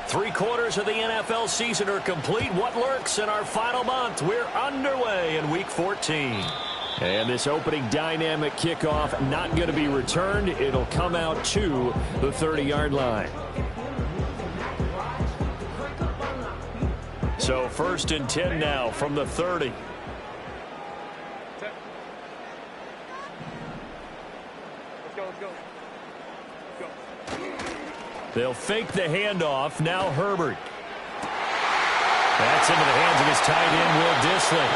Three-quarters of the NFL season are complete. What lurks in our final month? We're underway in Week 14. And this opening dynamic kickoff not going to be returned. It'll come out to the 30-yard line. So 1st and 10 now from the 30. They'll fake the handoff. Now Herbert. That's into the hands of his tight end, Will Dissly.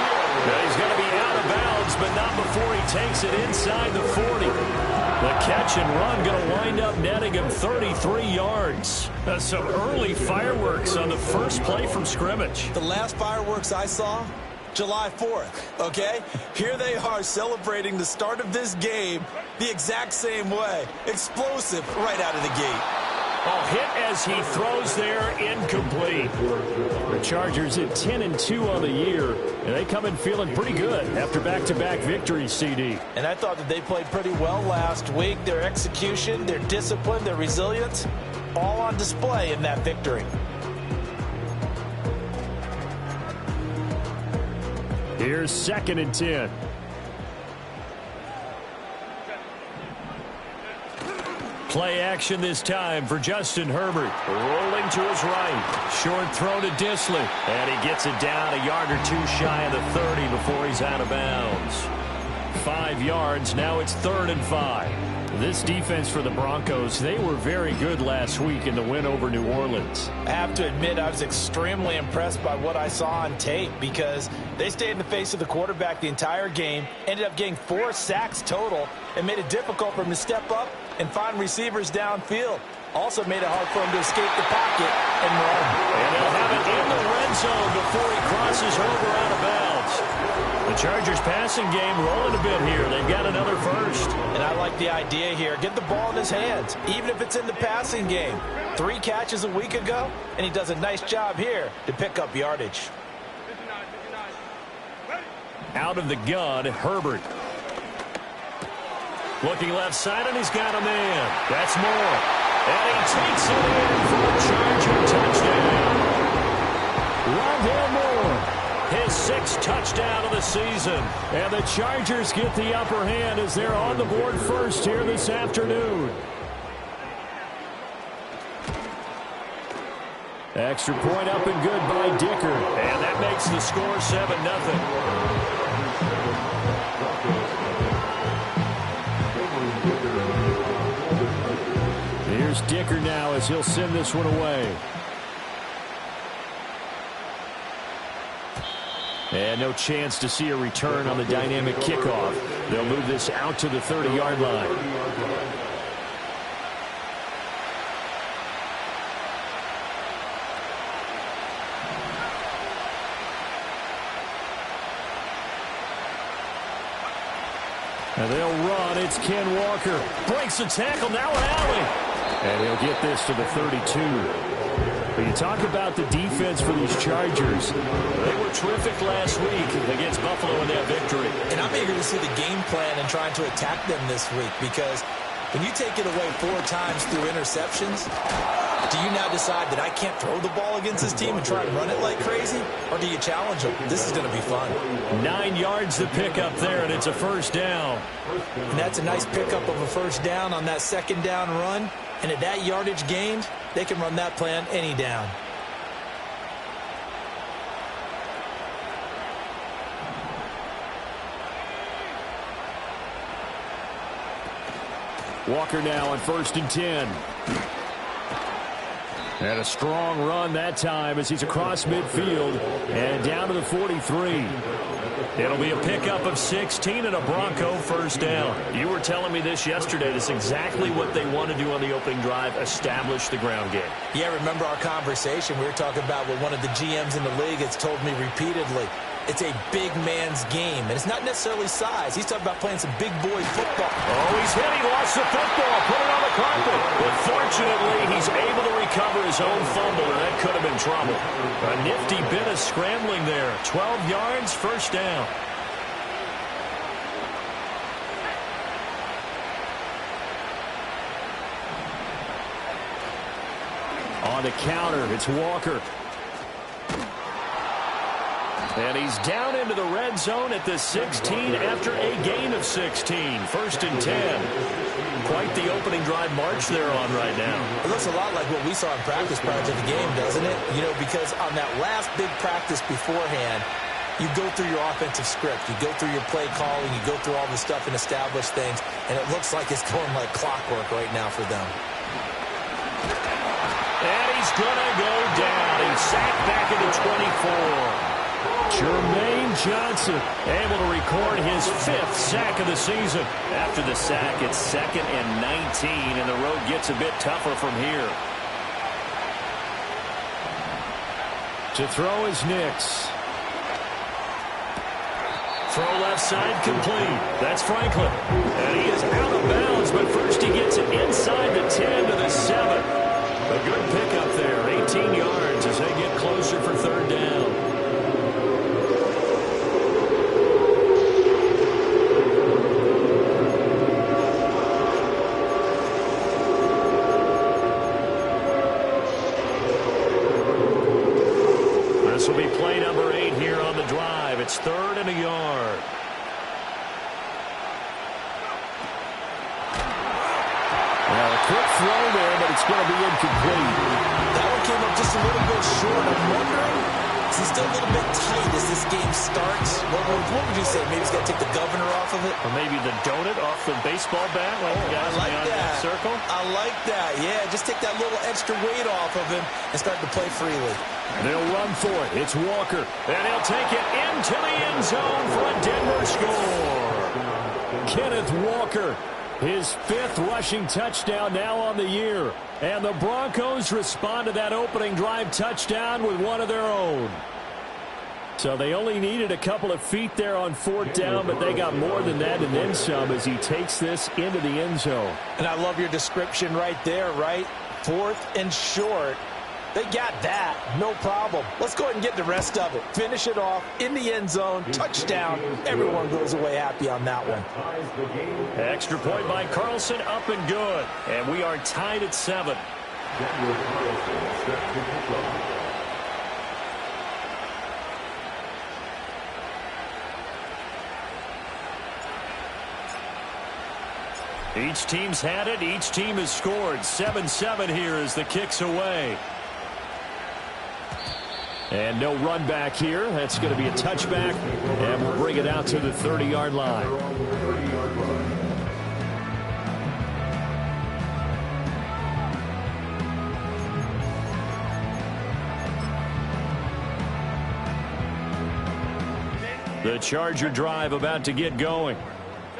Now he's going to be out of bounds, but not before he takes it inside the 40. The catch and run going to wind up netting him 33 yards. Some early fireworks on the first play from scrimmage. The last fireworks I saw, July 4th, okay? Here they are celebrating the start of this game the exact same way. Explosive right out of the gate. Oh, hit as he throws there, incomplete. The Chargers at 10-2 on the year, and they come in feeling pretty good after back-to-back victories, CD. And I thought that they played pretty well last week. Their execution, their discipline, their resilience, all on display in that victory. Here's 2nd and 10. Play action this time for Justin Herbert. Rolling to his right. Short throw to Dissly. And he gets it down a yard or two shy of the 30 before he's out of bounds. 5 yards. Now it's 3rd and 5. This defense for the Broncos, they were very good last week in the win over New Orleans. I have to admit, I was extremely impressed by what I saw on tape because they stayed in the face of the quarterback the entire game, ended up getting 4 sacks total, and made it difficult for him to step up and find receivers downfield. Also made it hard for him to escape the pocket and run. And they'll have it in the red zone before he crosses over out of bounds. The Chargers passing game rolling a bit here. They've got another first. And I like the idea here. Get the ball in his hands, even if it's in the passing game. 3 catches a week ago, and he does a nice job here to pick up yardage. Out of the gun, Herbert. Looking left side, and he's got a man. That's Moore. And he takes it in for a Charger touchdown. Rondale Moore, his 6th touchdown of the season. And the Chargers get the upper hand as they're on the board first here this afternoon. Extra point up and good by Dicker. And that makes the score 7-0. Here's Dicker now as he'll send this one away. And no chance to see a return on the dynamic kickoff. They'll move this out to the 30-yard line. And they'll run. It's Ken Walker. Breaks the tackle. Now an alley. And he'll get this to the 32. But you talk about the defense for these Chargers. They were terrific last week against Buffalo in that victory. And I'm eager to see the game plan and trying to attack them this week because when you take it away 4 times through interceptions, do you now decide that I can't throw the ball against this team and try and run it like crazy? Or do you challenge them? This is going to be fun. 9 yards to pick up there, and it's a first down. And that's a nice pickup of a first down on that 2nd down run. And at that yardage gained, they can run that plan any down. Walker now on 1st and 10. And a strong run that time as he's across midfield and down to the 43. It'll be a pickup of 16 and a Bronco first down. You were telling me this yesterday. This is exactly what they want to do on the opening drive, establish the ground game. Yeah, remember our conversation. We were talking about what one of the GMs in the league has told me repeatedly. it's a big man's game. And it's not necessarily size. He's talking about playing some big boy football. Oh, he's hit. He lost the football. Put it on the carpet. But fortunately, he's able to recover his own fumble, and that could have been trouble. A nifty bit of scrambling there. 12 yards, first down. On the counter, it's Walker. And he's down into the red zone at the 16 after a gain of 16. First and 10. Quite the opening drive march they're on right now. It looks a lot like what we saw in practice prior to the game, doesn't it? You know, because on that last big practice beforehand, you go through your offensive script. You go through your play calling. You go through all the stuff and establish things. And it looks like it's going like clockwork right now for them. And he's going to go down. He's sacked back into 24. Jermaine Johnson able to record his 5th sack of the season. After the sack, it's 2nd and 19, and the road gets a bit tougher from here. To throw is Nix. Throw left side complete. That's Franklin. And he is out of bounds, but first he gets it inside the 10 to the 7. A good pickup there, 18 yards as they get closer for third down. This will be play number 8 here on the drive. It's 3rd and a yard. Well, a quick throw there, but it's going to be incomplete. That one came up just a little bit short. I'm wondering, is he still a little bit tight as this game starts? What would you say? Maybe he's got to take the governor off of it? Or maybe the donut off the baseball bat, like the guys I like beyond that circle? I like that. Yeah, just take that little extra weight off of him and start to play freely. They'll run for it. It's Walker. And he'll take it into the end zone for a Denver score. Kenneth Walker, his 5th rushing touchdown now on the year. And the Broncos respond to that opening drive touchdown with one of their own. So they only needed a couple of feet there on 4th down, but they got more than that and then some as he takes this into the end zone. And I love your description right there, right? 4th and short. They got that. No problem. Let's go ahead and get the rest of it. Finish it off in the end zone. Touchdown. Everyone goes away happy on that one. Extra point by Carlson, up and good. And we are tied at 7. Each team's had it. Each team has scored. 7-7 here as the kick's away. And no run back here. That's going to be a touchback. And we'll bring it out to the 30-yard line. The Charger drive about to get going.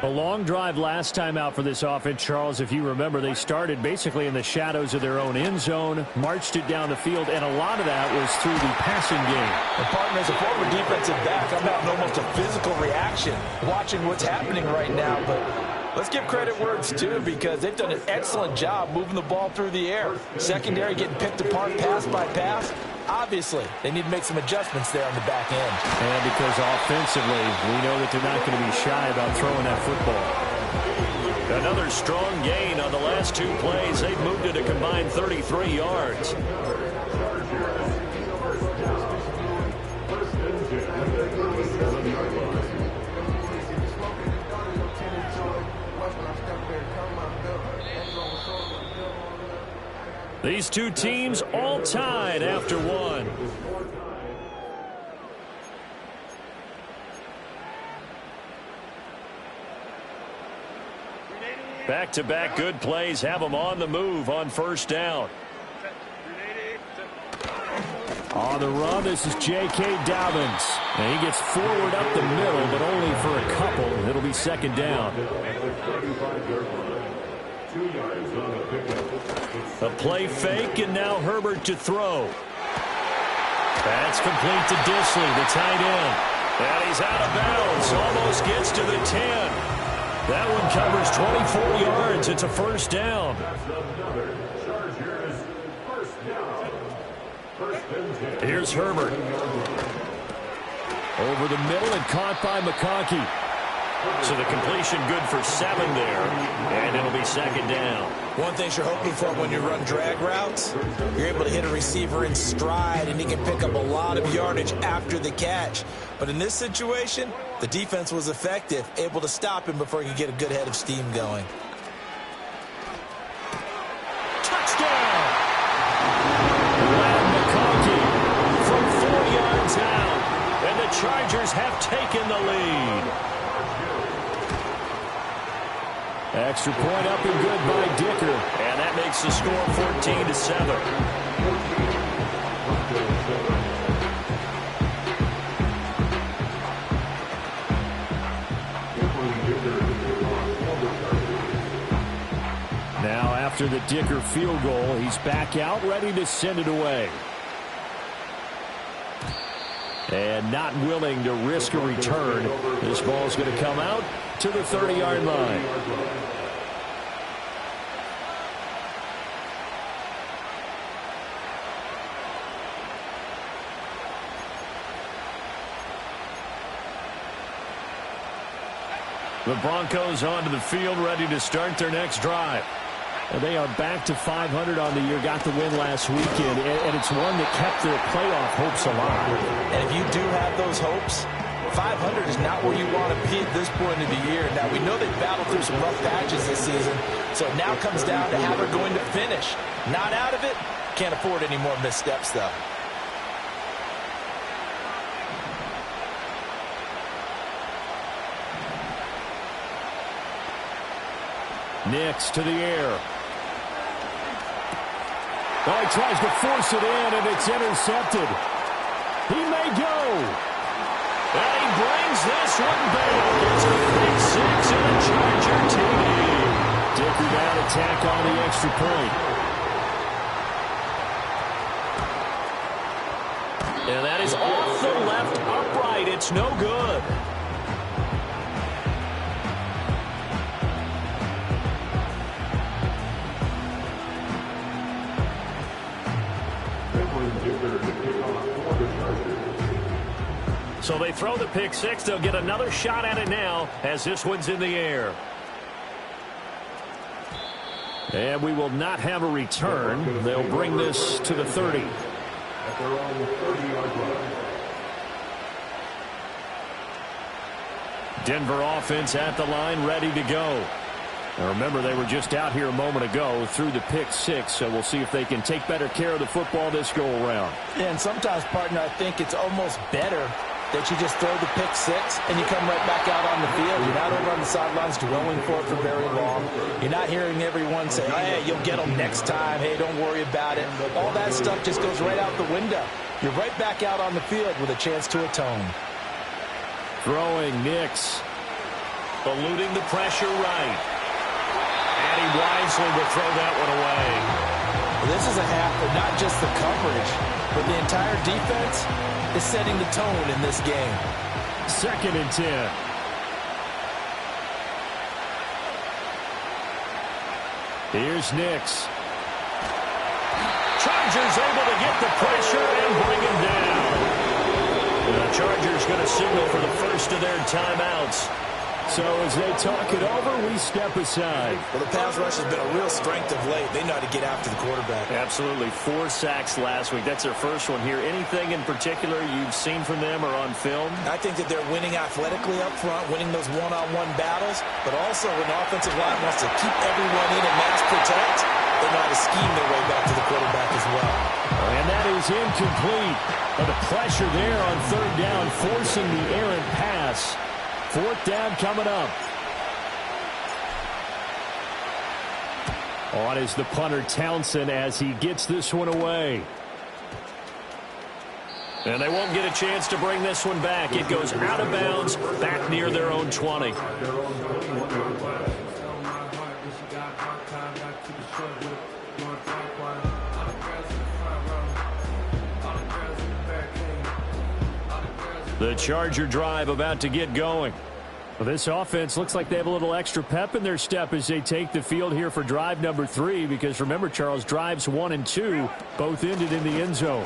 A long drive last time out for this offense, Charles. If you remember, they started basically in the shadows of their own end zone, marched it down the field, and a lot of that was through the passing game. And partner, as a former defensive back, I'm having almost a physical reaction watching what's happening right now. But let's give credit where it's due because they've done an excellent job moving the ball through the air. Secondary getting picked apart pass by pass. Obviously, they need to make some adjustments there on the back end. And because offensively, we know that they're not going to be shy about throwing that football. Another strong gain on the last 2 plays. They've moved it a combined 33 yards. These two teams all tied after 1. Back-to-back good plays have them on the move on first down. On the run, this is J.K. Dobbins. And he gets forward up the middle, but only for a couple. It'll be second down. A play fake, and now Herbert to throw. That's complete to Disley, the tight end. And he's out of bounds. Almost gets to the 10. That one covers 24 yards. It's a first down. Here's Herbert. Over the middle and caught by McConkey. So the completion good for 7 there, and it'll be second down. One thing you're hoping for when you run drag routes, you're able to hit a receiver in stride, and he can pick up a lot of yardage after the catch. But in this situation, the defense was effective, able to stop him before he could get a good head of steam going. Touchdown! Len McConkey from 4 yards out, and the Chargers have taken the lead. Extra point up and good by Dicker. And that makes the score 14-7. Now after the Dicker field goal, he's back out ready to send it away. And not willing to risk a return. This ball's going to come out to the 30-yard line. The Broncos onto the field, ready to start their next drive. And they are back to 500 on the year, got the win last weekend, and it's one that kept their playoff hopes alive. And if you do have those hopes, 500 is not where you want to be at this point of the year. Now, we know they've battled through some rough patches this season, so it now comes down to how they're going to finish. Not out of it, can't afford any more missteps, though. Nix to the air. Oh, he tries to force it in, and it's intercepted. He may go. And he brings this one back. It's a big 6 and a Charger TD. Dicker down attack on the extra point. And that is off the left upright. It's no good. So they throw the pick 6. They'll get another shot at it now as this one's in the air. And we will not have a return. They'll bring this to the 30. At their own 30-yard line. Denver offense at the line, ready to go. Now remember, they were just out here a moment ago through the pick 6, so we'll see if they can take better care of the football this go-around. Yeah, and sometimes, partner, I think it's almost better that you just throw the pick 6 and you come right back out on the field. You're not over on the sidelines dwelling for it for very long. You're not hearing everyone say, oh, hey, you'll get them next time. Hey, don't worry about it. All that stuff just goes right out the window. You're right back out on the field with a chance to atone. Throwing Nix. Eluding the pressure right. And he wisely will throw that one away. This is a half for not just the coverage, but the entire defense is setting the tone in this game. 2nd and 10. Here's Nix. Chargers able to get the pressure and bring him down. The Chargers going to signal for the first of their timeouts. So as they talk it over, we step aside. Well, the pass rush has been a real strength of late. They know how to get after the quarterback. Absolutely. 4 sacks last week. That's their first one here. Anything in particular you've seen from them or on film? I think that they're winning athletically up front, winning those one-on-one battles, but also when the offensive line wants to keep everyone in and mass protect, they know how to scheme their way back to the quarterback as well. And that is incomplete. But the pressure there on 3rd down, forcing the errant pass. 4th down coming up. On is the punter Townsend as he gets this one away. And they won't get a chance to bring this one back. It goes out of bounds back near their own 20. The Charger drive about to get going. Well, this offense looks like they have a little extra pep in their step as they take the field here for drive number 3, because remember, Charles, drives 1 and 2 both ended in the end zone.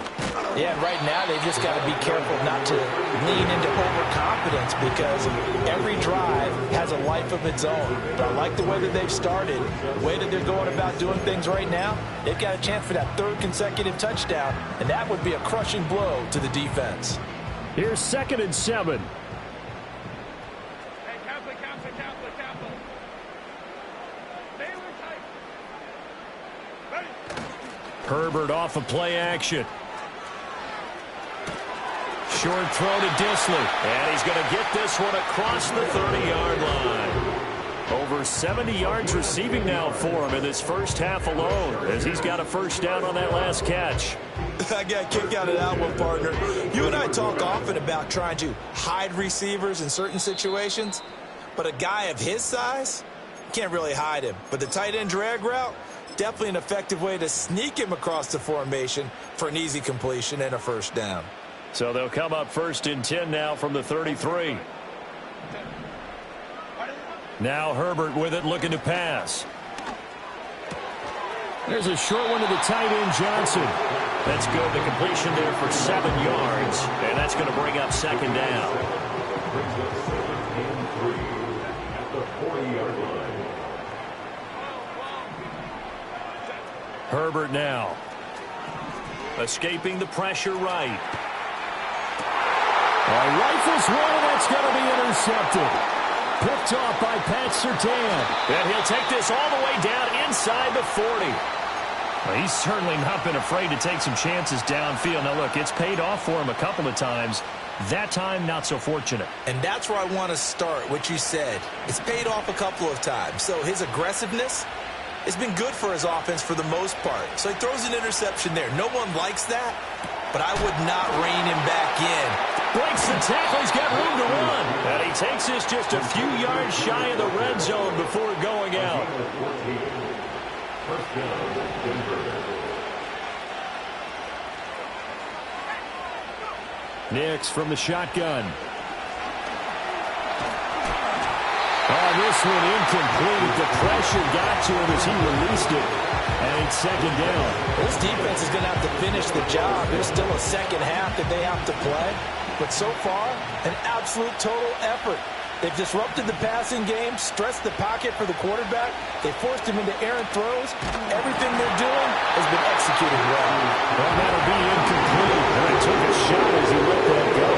Yeah, right now they've just got to be careful not to lean into overconfidence, because every drive has a life of its own. But I like the way that they've started, the way that they're going about doing things right now. They've got a chance for that 3rd consecutive touchdown, and that would be a crushing blow to the defense. Here's 2nd and 7. Herbert off of play action. Short throw to Dissly. And he's going to get this one across the 30-yard line. Over 70 yards receiving now for him in this first half alone, as he's got a first down on that last catch. I got a kick out of that one, partner. You and I talk often about trying to hide receivers in certain situations, but a guy of his size, you can't really hide him. But the tight end drag route, definitely an effective way to sneak him across the formation for an easy completion and a first down. So they'll come up 1st and 10 now from the 33. Now Herbert with it, looking to pass. There's a short one to the tight end, Johnson. That's good. The completion there for 7 yards, and that's going to bring up 2nd down. Herbert now. Escaping the pressure right. Rifles one, and that's going to be intercepted. Picked off by Pat Surtain. And he'll take this all the way down inside the 40. Well, he's certainly not been afraid to take some chances downfield. Now, look, it's paid off for him a couple of times. That time, not so fortunate. And that's where I want to start, what you said. It's paid off a couple of times. So his aggressiveness has been good for his offense for the most part. So he throws an interception there. No one likes that, but I would not rein him back in. Breaks the tackle. He's got room to run. And he takes this just a few yards shy of the red zone before going out. Nix from the shotgun. Oh, this one incomplete. The pressure got to him as he released it. And it's 2nd down. This defense is going to have to finish the job. There's still a second half that they have to play. But so far, an absolute total effort. They've disrupted the passing game, stressed the pocket for the quarterback. They forced him into errant throws. Everything they're doing has been executed well. Well, that'll be incomplete. And it took a shot as he let that go.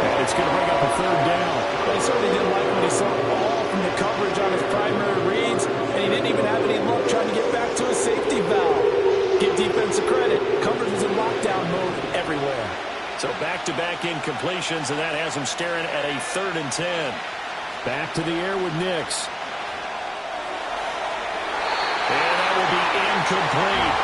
And it's going to bring up a 3rd down. Well, he certainly didn't like what he saw all from the coverage on his primary reads, and he didn't even have any luck trying to get back to his safety valve. Give defense credit. Coverage was in lockdown mode everywhere. So back-to-back incompletions, and that has him staring at a 3rd and 10. Back to the air with Nix. And that will be incomplete.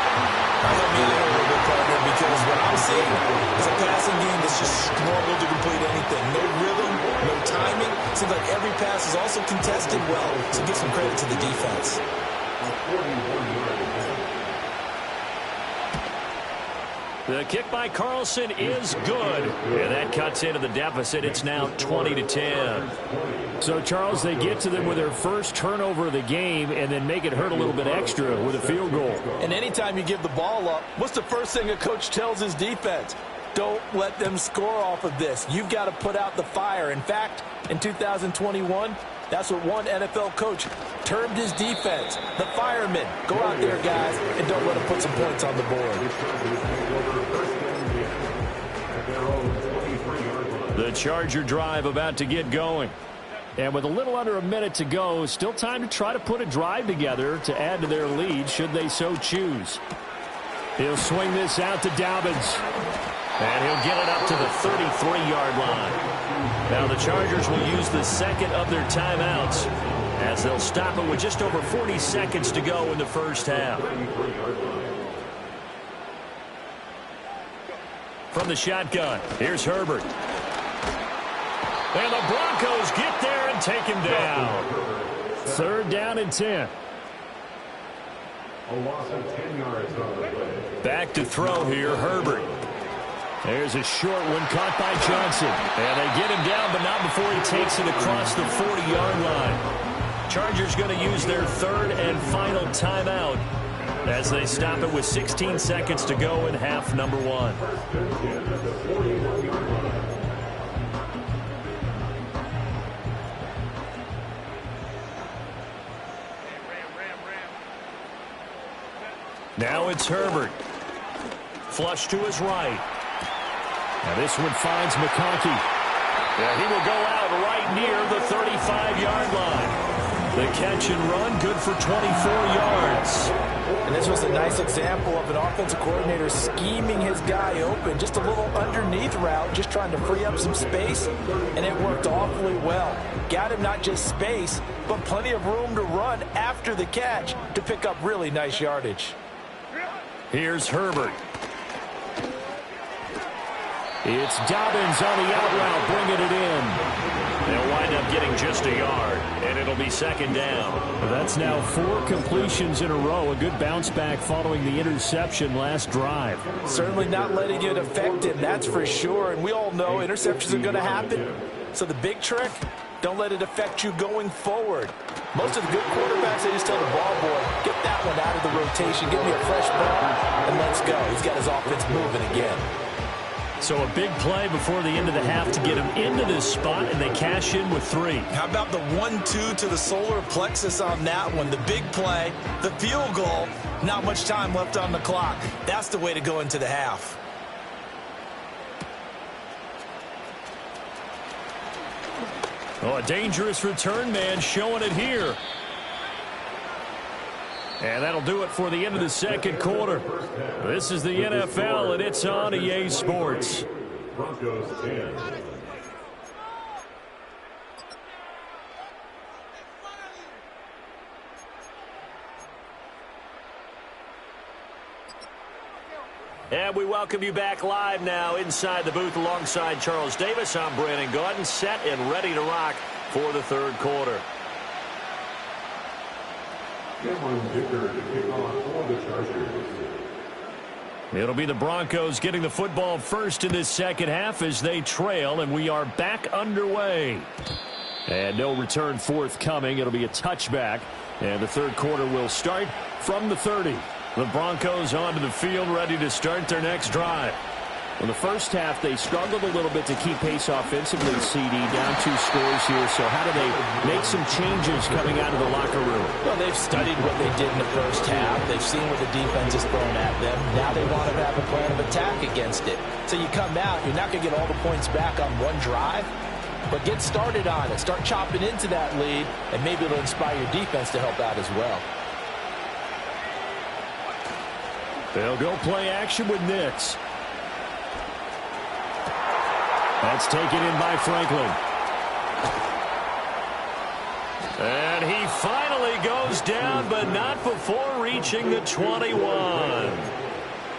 Let me in a little bit, partner, because what I'm seeing is a passing game that's just struggled to complete anything. No rhythm, no timing. Seems like every pass is also contested well, so give some credit to the defense. The kick by Carlson is good. And that cuts into the deficit. It's now 20-10. So, Charles, they get to them with their first turnover of the game and then make it hurt a little bit extra with a field goal. And anytime you give the ball up, what's the first thing a coach tells his defense? Don't let them score off of this. You've got to put out the fire. In fact, in 2021, that's what one NFL coach termed his defense, the firemen. Go out there, guys, and don't let them put some points on the board. The Charger drive about to get going. And with a little under a minute to go, still time to try to put a drive together to add to their lead should they so choose. He'll swing this out to Dobbins. And he'll get it up to the 33-yard line. Now the Chargers will use the 2nd of their timeouts as they'll stop it with just over 40 seconds to go in the first half. From the shotgun, here's Herbert. And the Broncos get there and take him down. 3rd down and 10. A loss of 10 yards on the play. Back to throw here, Herbert. There's a short one caught by Johnson. And they get him down, but not before he takes it across the 40-yard line. Chargers going to use their third and final timeout as they stop it with 16 seconds to go in half number one. Now it's Herbert. Flush to his right. Now this one finds McConkey. Yeah, he will go out right near the 35-yard line. The catch and run, good for 24 yards. And this was a nice example of an offensive coordinator scheming his guy open. Just a little underneath route, just trying to free up some space, and it worked awfully well. Got him not just space, but plenty of room to run after the catch to pick up really nice yardage. Here's Herbert. It's Dobbins on the out route, bringing it in. They'll wind up getting just a yard, and it'll be second down. That's now 4 completions in a row. A good bounce back following the interception last drive. Certainly not letting it affect him, that's for sure. And we all know interceptions are going to happen. So the big trick, don't let it affect you going forward. Most of the good quarterbacks, they just tell the ball boy, get that one out of the rotation, get me a fresh ball, and let's go. He's got his offense moving again. So a big play before the end of the half to get him into this spot, and they cash in with 3. How about the 1-2 to the solar plexus on that one? The big play, the field goal, not much time left on the clock. That's the way to go into the half. Oh, a dangerous return man showing it here. And that'll do it for the end of the second quarter. This is the NFL, and it's on EA Sports. Broncos 10. And we welcome you back live now inside the booth alongside Charles Davis. I'm Brandon Gaudin, set and ready to rock for the third quarter. Cameron Dicker to kick off for the Chargers. It'll be the Broncos getting the football first in this second half as they trail, and we are back underway. And no return forthcoming. It'll be a touchback, and the third quarter will start from the 30. The Broncos onto the field, ready to start their next drive. In the first half, they struggled a little bit to keep pace offensively, CD, down 2 scores here. So how do they make some changes coming out of the locker room? Well, they've studied what they did in the first half. They've seen what the defense has thrown at them. Now they want to have a plan of attack against it. So you come out, you're not going to get all the points back on one drive, but get started on it. Start chopping into that lead, and maybe it'll inspire your defense to help out as well. They'll go play action with Nix. That's taken in by Franklin. And he finally goes down, but not before reaching the 21.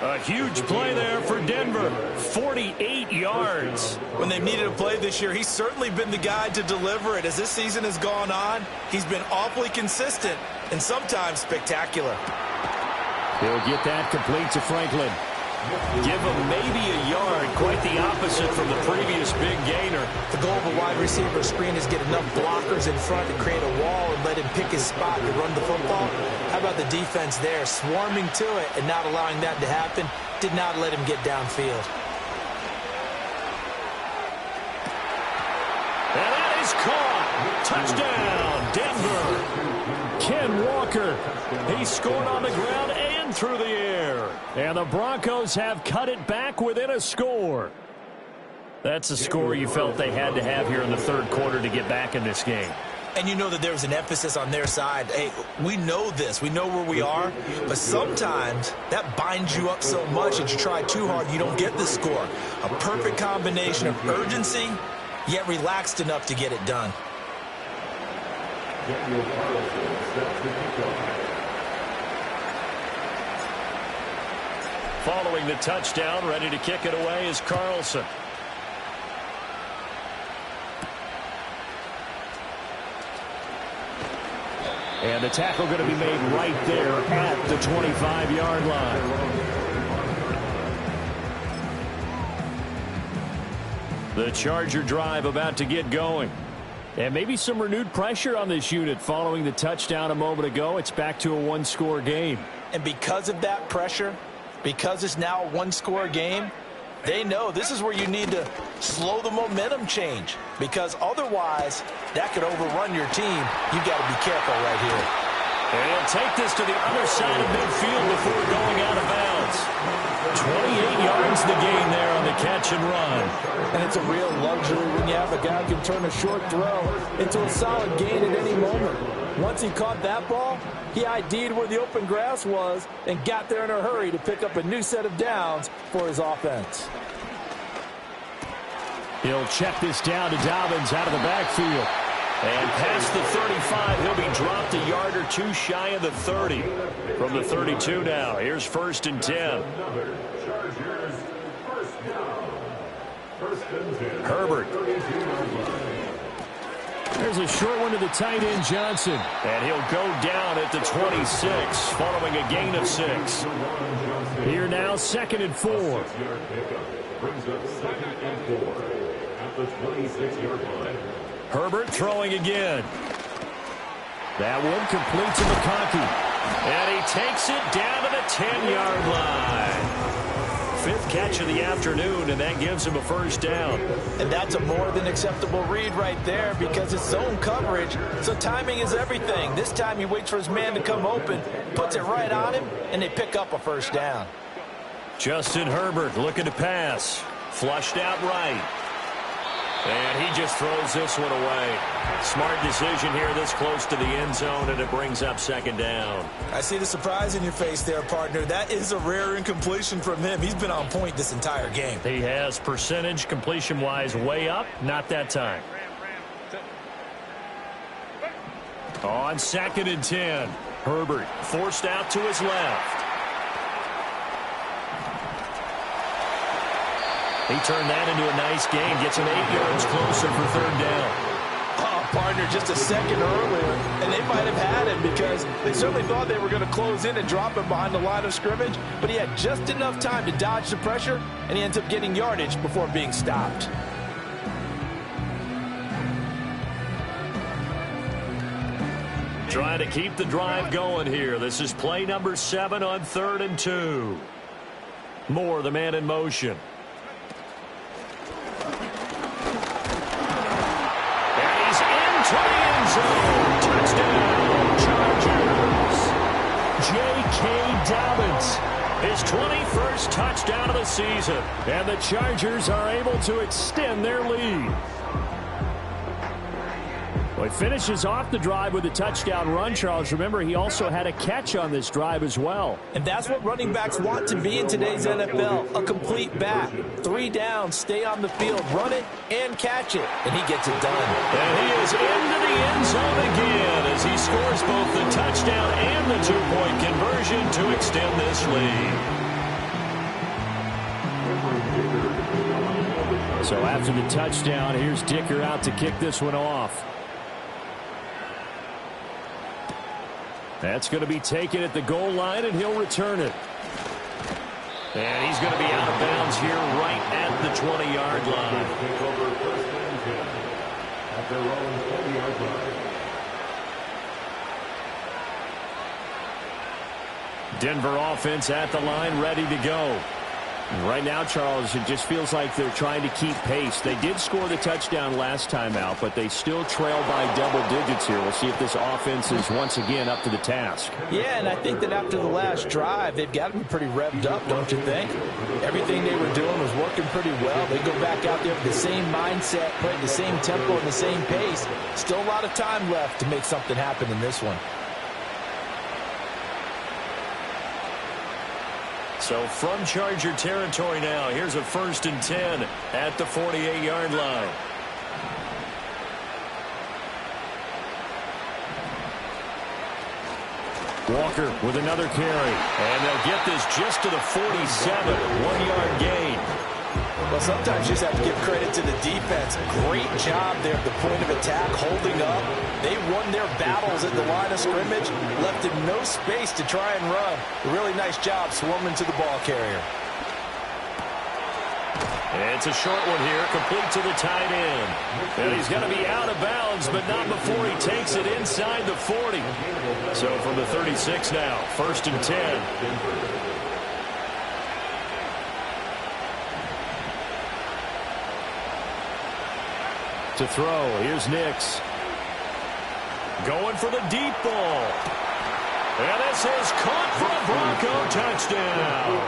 A huge play there for Denver. 48 yards. When they've needed a play this year, he's certainly been the guy to deliver it. As this season has gone on, he's been awfully consistent and sometimes spectacular. He'll get that complete to Franklin. Give him maybe a yard, quite the opposite from the previous big gainer. The goal of a wide receiver screen is get enough blockers in front to create a wall and let him pick his spot to run the football. How about the defense there, swarming to it and not allowing that to happen? Did not let him get downfield. And that is caught. Touchdown, Denver. Ken Walker, he scored on the ground and through the air. And the Broncos have cut it back within a score. That's a score you felt they had to have here in the third quarter to get back in this game. And you know that there was an emphasis on their side. Hey, we know this. We know where we are. But sometimes that binds you up so much that you try too hard, you don't get the score. A perfect combination of urgency, yet relaxed enough to get it done. Daniel Carlson steps to kick off. Following the touchdown, ready to kick it away is Carlson. And the tackle going to be made right there at the 25-yard line. The Charger drive about to get going. And maybe some renewed pressure on this unit following the touchdown a moment ago. It's back to a one-score game. And because of that pressure, because it's now a one-score game, they know this is where you need to slow the momentum change, because otherwise that could overrun your team. You've got to be careful right here. And he'll take this to the other side of midfield before going out of bounds. 28 yards the gain there on the catch and run. And it's a real luxury when you have a guy who can turn a short throw into a solid gain at any moment. Once he caught that ball, he ID'd where the open grass was and got there in a hurry to pick up a new set of downs for his offense. He'll check this down to Dobbins out of the backfield. And past the 35, he'll be dropped a yard or two shy of the 30. From the 32 now, here's 1st and 10. Herbert. There's a short one to the tight end, Johnson. And he'll go down at the 26, following a gain of 6. Here now, 2nd and 4. Brings up 2nd and 4 at the 26-yard line. Herbert throwing again. That one complete to McConkey. And he takes it down to the 10-yard line. 5th catch of the afternoon, and that gives him a 1st down. And that's a more than acceptable read right there, because it's zone coverage, so timing is everything. This time he waits for his man to come open, puts it right on him, and they pick up a 1st down. Justin Herbert looking to pass. Flushed out right. And he just throws this one away. Smart decision here this close to the end zone, and it brings up 2nd down. I see the surprise in your face there, partner. That is a rare incompletion from him. He's been on point this entire game. He has percentage completion-wise way up. Not that time. On 2nd and 10. Herbert forced out to his left. He turned that into a nice gain. Gets him 8 yards closer for 3rd down. Oh, partner, just a second earlier, and they might have had him, because they certainly thought they were going to close in and drop him behind the line of scrimmage, but he had just enough time to dodge the pressure, and he ends up getting yardage before being stopped. Trying to keep the drive going here. This is play number 7 on 3rd and 2. Moore, the man in motion. Touchdown, Chargers. J.K. Dobbins, his 21st touchdown of the season. And the Chargers are able to extend their lead. Well, he finishes off the drive with a touchdown run, Charles. Remember, he also had a catch on this drive as well. And that's what running backs want to be in today's NFL, a complete back. 3 downs, stay on the field, run it, and catch it. And he gets it done. And he is into the end zone again as he scores both the touchdown and the 2-point conversion to extend this lead. So after the touchdown, here's Dicker out to kick this one off. That's going to be taken at the goal line, and he'll return it. And he's going to be out of bounds here right at the 20-yard line. At their own 20-yard line. Denver offense at the line, ready to go. Right now, Charles, it just feels like they're trying to keep pace. They did score the touchdown last time out, but they still trail by double digits here. We'll see if this offense is once again up to the task. Yeah, and I think that after the last drive, they've got to be pretty revved up, don't you think? Everything they were doing was working pretty well. They go back out there with the same mindset, playing the same tempo and the same pace. Still a lot of time left to make something happen in this one. So from Charger territory now, here's a 1st and 10 at the 48-yard line. Walker with another carry. And they'll get this just to the 47, 1-yard gain. Well, sometimes you just have to give credit to the defense. Great job there at the point of attack, holding up. They won their battles at the line of scrimmage, left him no space to try and run. A really nice job swarming to the ball carrier. It's a short one here, complete to the tight end. And he's going to be out of bounds, but not before he takes it inside the 40. So from the 36 now, 1st and 10. To throw, here's Nix. Going for the deep ball. And this is caught for a Bronco touchdown.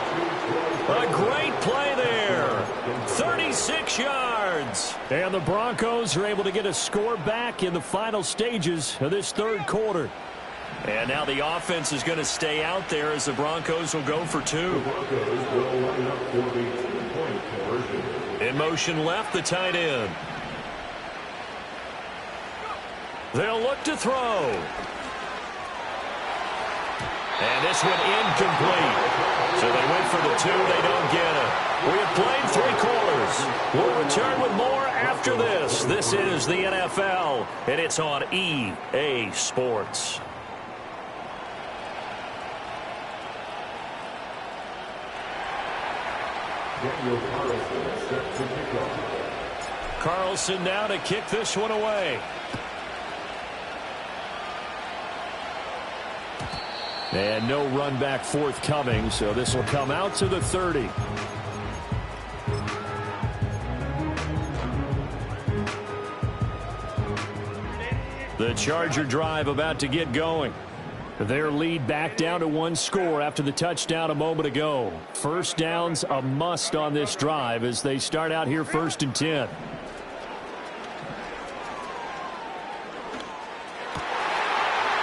A great play there. 36 yards. And the Broncos are able to get a score back in the final stages of this third quarter. And now the offense is going to stay out there as the Broncos will go for two. The Broncos will line up for the 2-point conversion. In motion left, the tight end. They'll look to throw. And this one incomplete. So they went for the two. They don't get it. We have played 3 quarters. We'll return with more after this. This is the NFL, and it's on EA Sports. Daniel Carlson set to kick off. Carlson now to kick this one away. And no run back forthcoming, so this will come out to the 30. The Charger drive about to get going. Their lead back down to 1 score after the touchdown a moment ago. First down's a must on this drive as they start out here 1st and 10.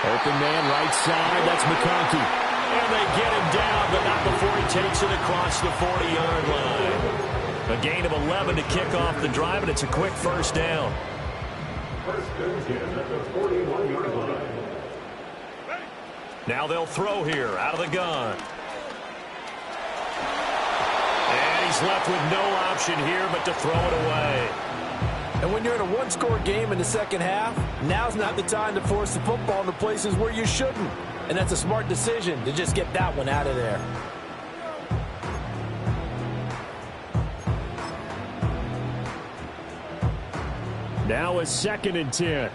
Open man right side, that's McConkey. And they get him down, but not before he takes it across the 40-yard line. A gain of 11 to kick off the drive, and it's a quick first down. 1st and 10 at the 41-yard line. Now they'll throw here out of the gun. And he's left with no option here but to throw it away. And when you're in a 1-score game in the second half, now's not the time to force the football into places where you shouldn't. And that's a smart decision to just get that one out of there. Now a 2nd and 10.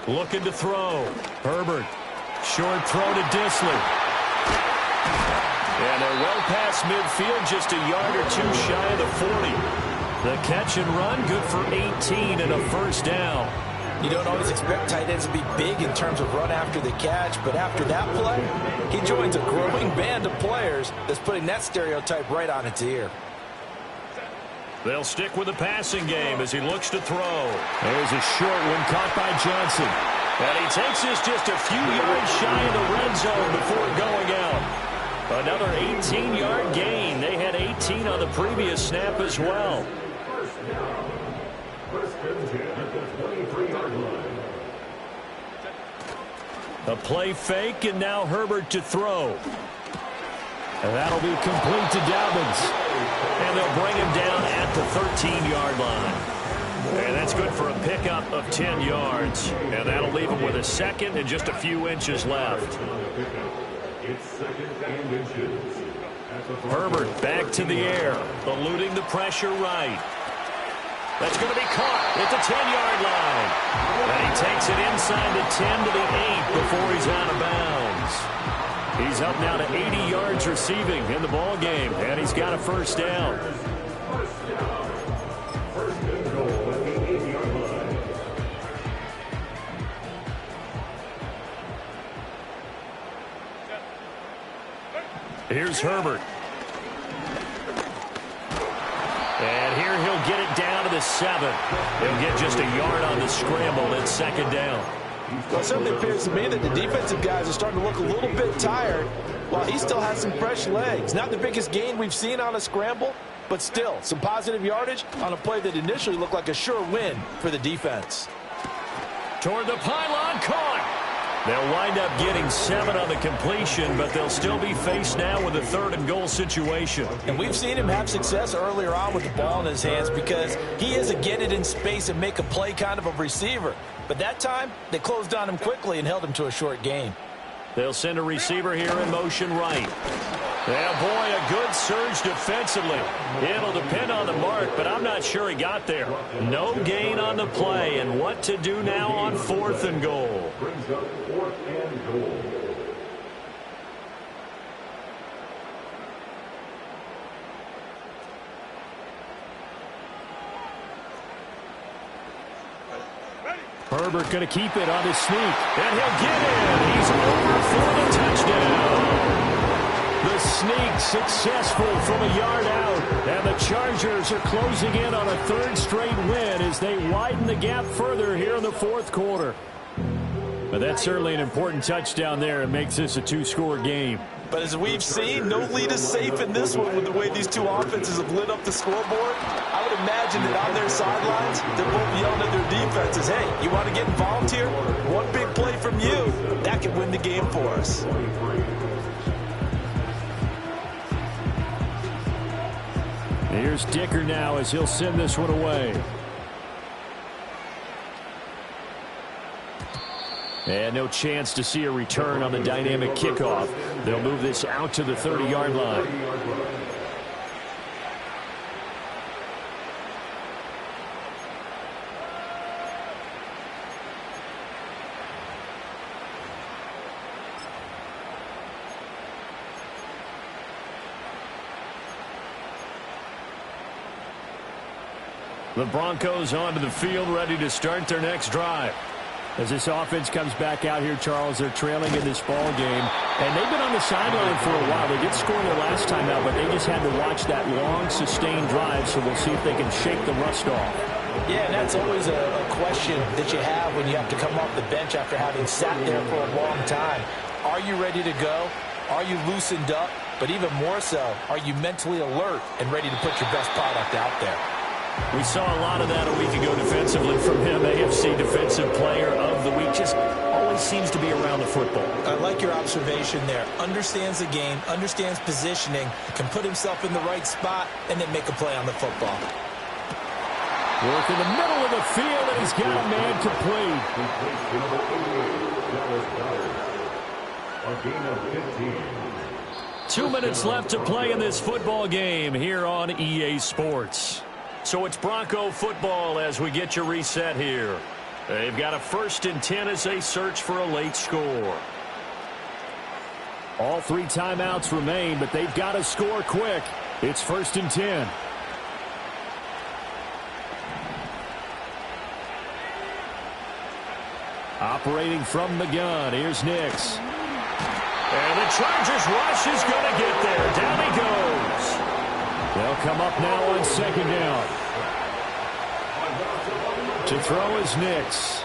Looking to throw. Herbert. Short throw to Dissly. And they're well past midfield, just a yard or 2 shy of the 40. The catch and run, good for 18 and a first down. You don't always expect tight ends to be big in terms of run after the catch, but after that play, he joins a growing band of players that's putting that stereotype right on its ear. They'll stick with the passing game as he looks to throw. There's a short one caught by Johnson. And he takes this just a few yards shy of the red zone before going out. Another 18-yard gain. They had 18 on the previous snap as well. First down. 1st and 10 at the 23-yard line. A play fake, and now Herbert to throw. And that'll be complete to Dobbins. And they'll bring him down at the 13-yard line. And that's good for a pickup of 10 yards. And that'll leave him with a 2nd and just a few inches left. It's 2nd and inches. Herbert back to the air, eluding the pressure right. That's going to be caught at the 10-yard line. And he takes it inside the 10 to the 8 before he's out of bounds. He's up now to 80 yards receiving in the ball game, and he's got a first down. First down. 1st and goal at the 8-yard line. Here's Herbert. And here he'll get it down to the 7. He'll get just a yard on the scramble. It's 2nd down. Well, it certainly appears to me that the defensive guys are starting to look a little bit tired while he still has some fresh legs. Not the biggest gain we've seen on a scramble, but still some positive yardage on a play that initially looked like a sure win for the defense. Toward the pylon, caught. They'll wind up getting 7 on the completion, but they'll still be faced now with a 3rd and goal situation. And we've seen him have success earlier on with the ball in his hands because he is a get it in space and make a play kind of a receiver. But that time, they closed on him quickly and held him to a short gain. They'll send a receiver here in motion right. Yeah, boy, a good surge defensively. It'll depend on the mark, but I'm not sure he got there. No gain on the play, and what to do now on 4th and goal. Brings up 4th and goal. Herbert going to keep it on his sneak, and he'll get in. He's over for the touchdown. The sneak successful from a yard out, and the Chargers are closing in on a 3rd straight win as they widen the gap further here in the 4th quarter. But that's certainly an important touchdown there. It makes this a 2-score game. But as we've seen, no lead is safe in this one with the way these two offenses have lit up the scoreboard. I would imagine that on their sidelines, they're both yelling at their defenses, hey, you want to get involved here? One big play from you, that could win the game for us. Here's Dicker now as he'll send this one away. And no chance to see a return on the dynamic kickoff. They'll move this out to the 30-yard line. The Broncos onto the field, ready to start their next drive. As this offense comes back out here, Charles, they're trailing in this ball game. And they've been on the sideline for a while. They did score their last time out, but they just had to watch that long, sustained drive, so we'll see if they can shake the rust off. Yeah, and that's always a question that you have when you have to come off the bench after having sat there for a long time. Are you ready to go? Are you loosened up? But even more so, are you mentally alert and ready to put your best product out there? We saw a lot of that a week ago defensively from him. AFC Defensive Player of the Week. Just always seems to be around the football. I like your observation there. Understands the game, understands positioning, can put himself in the right spot, and then make a play on the football. Work in the middle of the field, and he's got a man complete. A gain of 15. 2 minutes left to play in this football game here on EA Sports. So it's Bronco football as we get you reset here. They've got a 1st and 10 as they search for a late score. All 3 timeouts remain, but they've got to score quick. It's 1st and 10. Operating from the gun, here's Nix. And the Chargers rush is going to get there. Down he goes. They'll come up now on 2nd down. To throw is Nix.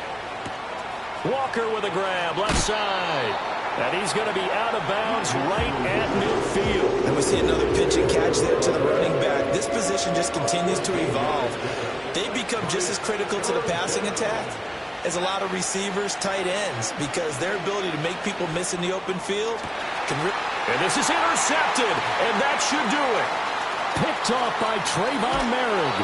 Walker with a grab, left side. And he's going to be out of bounds right at midfield. And we see another pitch and catch there to the running back. This position just continues to evolve. They become just as critical to the passing attack as a lot of receivers, tight ends, because their ability to make people miss in the open field can... And this is intercepted, and that should do it. Picked off by Trayvon Merrick.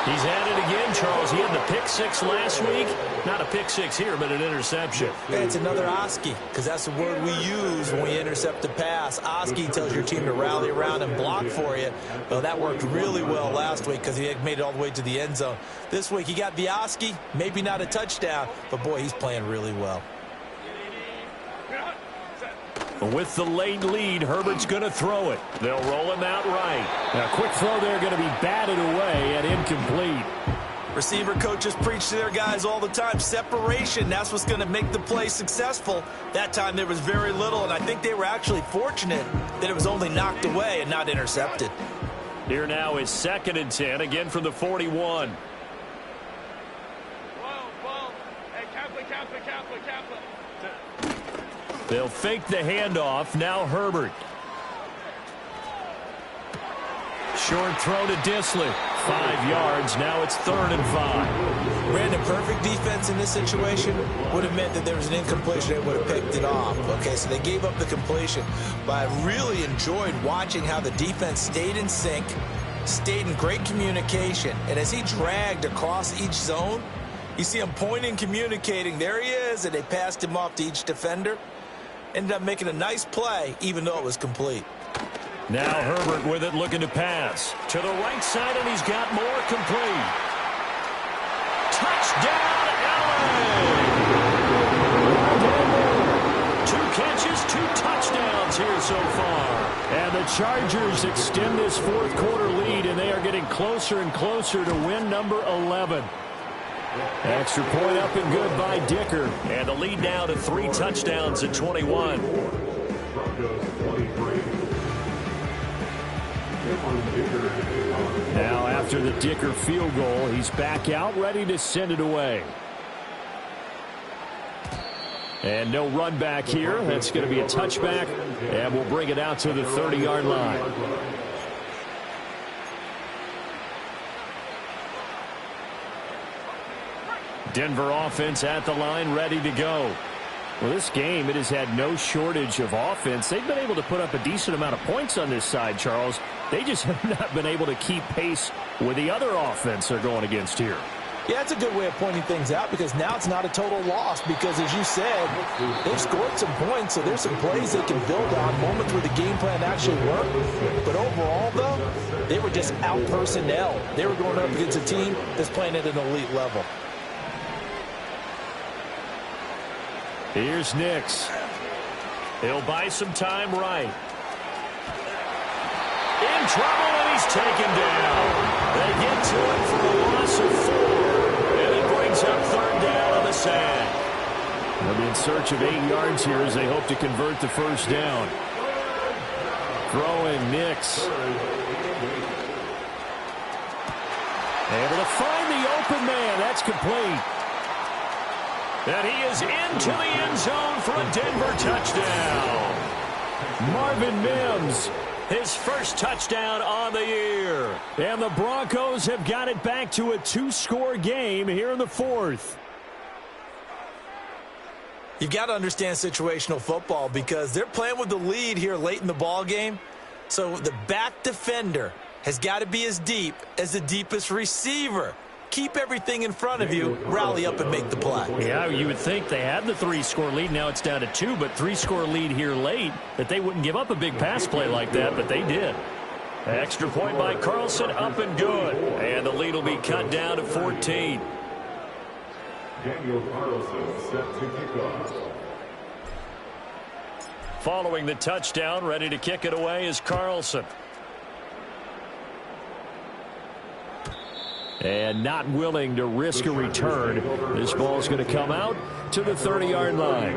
He's had it again, Charles. He had the pick 6 last week. Not a pick 6 here, but an interception. It's another Oski, because that's the word we use when we intercept a pass. Oski tells your team to rally around and block for you. Well, that worked really well last week because he had made it all the way to the end zone. This week, he got the Oski, maybe not a touchdown, but, boy, he's playing really well. With the late lead, Herbert's going to throw it. They'll roll him out right. Now, quick throw there going to be batted away and incomplete. Receiver coaches preach to their guys all the time. Separation, that's what's going to make the play successful. That time there was very little, and I think they were actually fortunate that it was only knocked away and not intercepted. Here now is 2nd and 10, again from the 41. Hey, Kappa. They'll fake the handoff. Now Herbert. Short throw to Disley. 5 yards. Now it's 3rd and 5. Brandon, perfect defense in this situation would have meant that there was an incompletion. They would have picked it off. Okay, so they gave up the completion. But I really enjoyed watching how the defense stayed in sync, stayed in great communication. And as he dragged across each zone, you see him pointing, communicating. There he is, and they passed him off to each defender. ended up making a nice play, even though it was complete. Now Herbert with it, looking to pass. To the right side, and he's got more, complete. Touchdown, LA! 2 catches, 2 touchdowns here so far. And the Chargers extend this fourth quarter lead, and they are getting closer and closer to win number 11. Extra point up and good by Dicker. And the lead now to 3 touchdowns at 21. Now after the Dicker field goal, he's back out, ready to send it away. And no run back here. That's going to be a touchback, and we'll bring it out to the 30-yard line. Denver offense at the line, ready to go. Well, this game, it has had no shortage of offense. They've been able to put up a decent amount of points on this side, Charles. They just have not been able to keep pace with the other offense they're going against here. Yeah, it's a good way of pointing things out because now it's not a total loss because, as you said, they've scored some points, so there's some plays they can build on, moments where the game plan actually worked. But overall, though, they were just out-personnel. They were going up against a team that's playing at an elite level. Here's Nix. He'll buy some time right. In trouble, and he's taken down. They get to it for a loss of 4. And it brings up 3rd down on the sack. They'll be in search of 8 yards here as they hope to convert the first down. Throwing Nix. Able to find the open man. That's complete. And he is into the end zone for a Denver touchdown. Marvin Mims, his first touchdown on the year. And the Broncos have got it back to a 2-score game here in the 4th. You've got to understand situational football because they're playing with the lead here late in the ball game. So the back defender has got to be as deep as the deepest receiver. Keep everything in front of you, rally up and make the play. Yeah, you would think they had the 3-score lead. Now it's down to 2, but 3-score lead here late, that they wouldn't give up a big pass play like that, but they did. Extra point by Carlson, up and good. And the lead will be cut down to 14. Daniel Carlson set to kick off. Following the touchdown, ready to kick it away is Carlson. And not willing to risk a return. This ball is going to come out to the 30-yard line.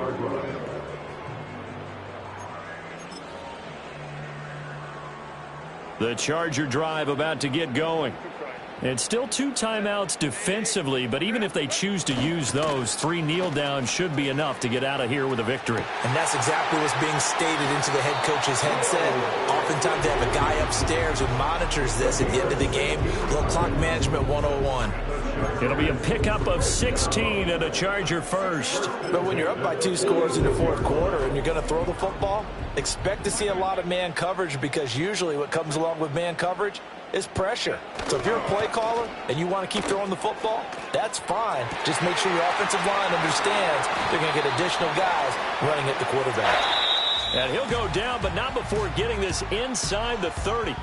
The Charger drive about to get going. And still 2 timeouts defensively, but even if they choose to use those, 3 kneel downs should be enough to get out of here with a victory. And that's exactly what's being stated into the head coach's headset. Oftentimes they have a guy upstairs who monitors this at the end of the game. Little clock management 101. It'll be a pickup of 16 and a Charger first. But when you're up by 2 scores in the 4th quarter and you're going to throw the football, expect to see a lot of man coverage because usually what comes along with man coverage is pressure. So if you're a play caller and you want to keep throwing the football, that's fine. Just make sure your offensive line understands they're going to get additional guys running at the quarterback. And he'll go down, but not before getting this inside the 30.